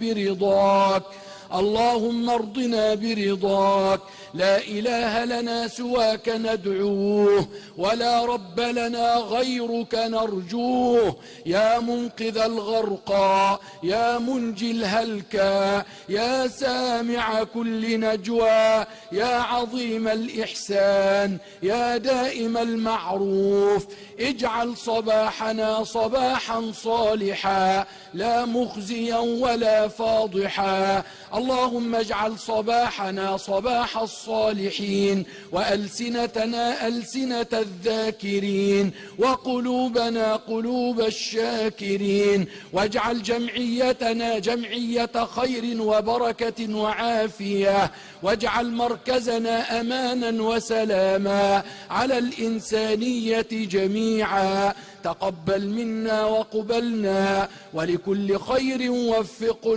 برضاك، اللهم ارضنا برضاك. لا إله لنا سواك ندعوه، ولا رب لنا غيرك نرجوه. يا منقذ الغرقى، يا منجي الهلكى، يا سامع كل نجوى، يا عظيم الإحسان، يا دائم المعروف، اجعل صباحنا صباحا صالحا لا مخزيا ولا فاضحا. اللهم اجعل صباحنا صباح الصالحين، وألسنتنا ألسنة الذاكرين، وقلوبنا قلوب الشاكرين. واجعل جمعيتنا جمعية خير وبركة وعافية، واجعل مركزنا أمانا وسلاما على الإنسانية جميعا. تقبل منا وقبلنا، ولكل خير وفقنا.